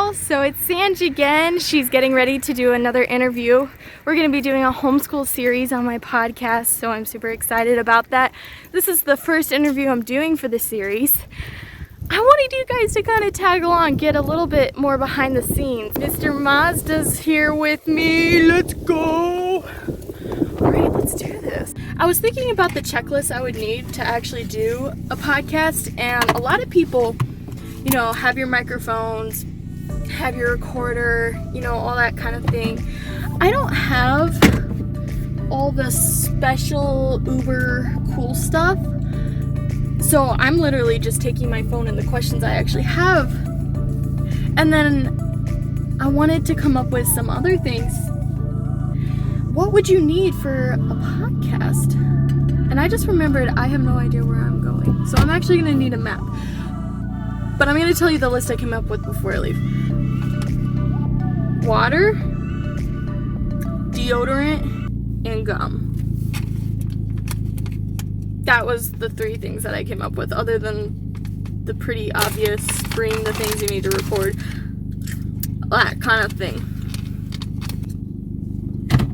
y'all. So it's Sanj again. She's getting ready to do another interview. We're going to be doing a homeschool series on my podcast, so I'm super excited about that. This is the first interview I'm doing for the series. I wanted you guys to kind of tag along, get a little bit more behind the scenes. Mr. Mazda's here with me. Let's go. All right, let's do this. I was thinking about the checklist I would need to actually do a podcast, and a lot of people, you know, have your microphones, have your recorder, you know, all that kind of thing. I don't have all the special uber cool stuff. So I'm literally just taking my phone and the questions I actually have. And then I wanted to come up with some other things. What would you need for a podcast? And I just remembered I have no idea where I'm going. So I'm actually going to need a map. But I'm going to tell you the list I came up with before I leave. Water, deodorant, and gum. That was the three things that I came up with, other than the pretty obvious bring the things you need to record. That kind of thing.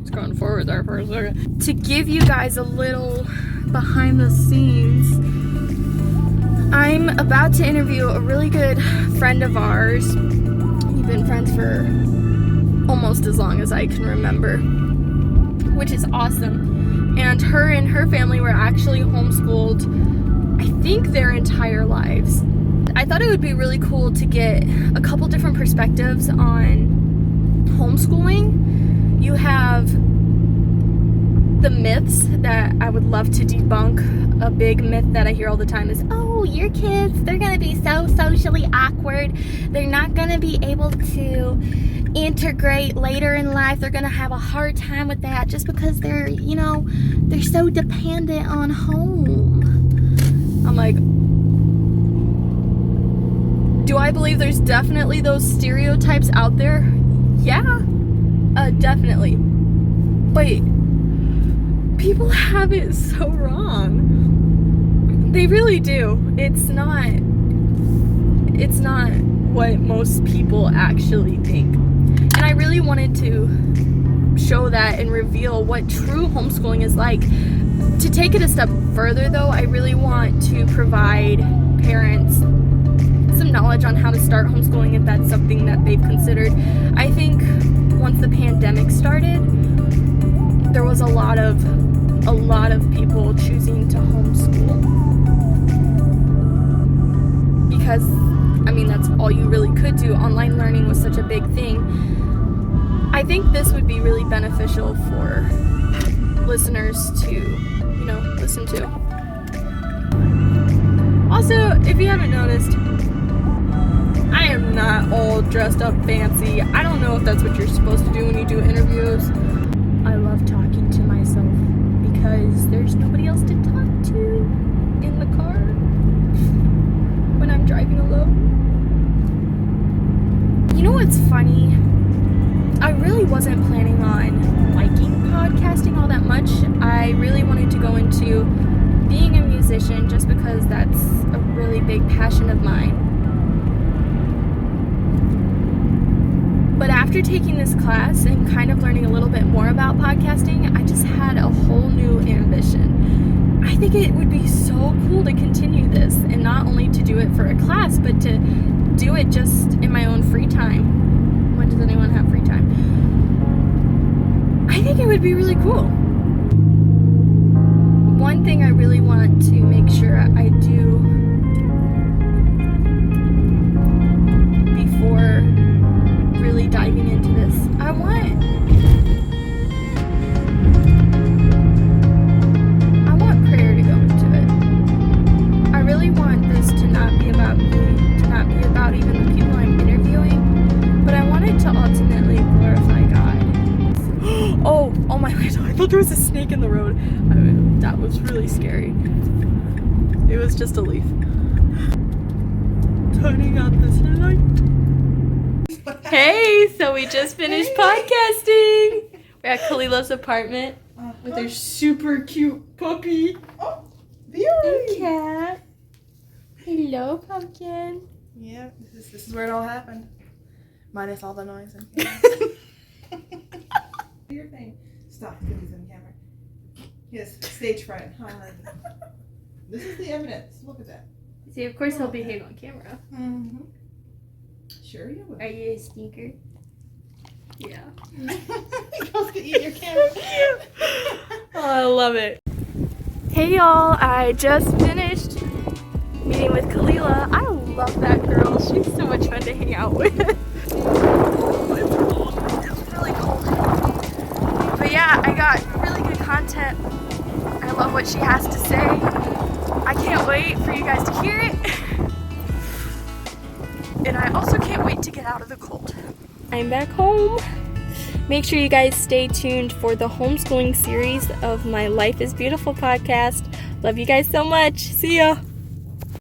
It's going forward there for a second. To give you guys a little behind the scenes, I'm about to interview a really good friend of ours. We've been friends for almost as long as I can remember, which is awesome. And her family were actually homeschooled, I think, their entire lives. I thought it would be really cool to get a couple different perspectives on homeschooling. You have the myths that I would love to debunk. A big myth that I hear all the time is, oh, your kids, they're going to be so socially awkward. They're not going to be able to integrate later in life. They're going to have a hard time with that just because they're, you know, they're so dependent on home. I'm like, do I believe there's definitely those stereotypes out there? Yeah, definitely. But people have it so wrong. They really do. It's not what most people actually think. And I really wanted to show that and reveal what true homeschooling is like. To take it a step further, though, I really want to provide parents some knowledge on how to start homeschooling if that's something that they've considered. I think once the pandemic started, there was a lot of people choosing to homeschool. Because, I mean, that's all you really could do. Online learning was such a big thing. I think this would be really beneficial for listeners to, you know, listen to. Also, if you haven't noticed, I am not all dressed up fancy. I don't know if that's what you're supposed to do when you do interviews. I love talking to myself because there's nobody else to talk to in the car when I'm driving alone. You know what's funny? I really wasn't planning on liking podcasting all that much. I really wanted to go into being a musician just because that's a really big passion of mine. But after taking this class and kind of learning a little bit more about podcasting, I just had a whole new ambition. I think it would be so cool to continue this, and not only to do it for a class, but to do it just in my own free time. When does anyone have free time? I think it would be really cool. One thing I really want to make sure I do before really diving into this, I want prayer to go into it. I really want this to not be about me, to not be about even the people I'm interviewing, but I want it to ultimately glorify God. Oh my God, I thought there was a snake in the road. That was really scary. It was just a leaf. Turning out this light. Hey, so we just finished podcasting. We're at Kalila's apartment with her super cute puppy. Oh, beauty. And cat. Hello, pumpkin. Yeah, this is where it all happened. Minus all the noise and Do your thing. Stop because he's in camera. Yes, stage fright. This is the evidence. Look at that. See, of course he'll behave on camera. Mm-hmm. Sure you will. Are you a sneaker? Yeah. He goes to eat your camera. Oh, I love it. Hey y'all, I just finished meeting with Kelila. I love that girl. She's so much fun to hang out with. It's really cold. But yeah, I got really good content. I love what she has to say. I can't wait for you guys to hear it. And I also can't wait to get out of the cold. I'm back home. Make sure you guys stay tuned for the homeschooling series of my Life is Beautiful podcast. Love you guys so much. See ya.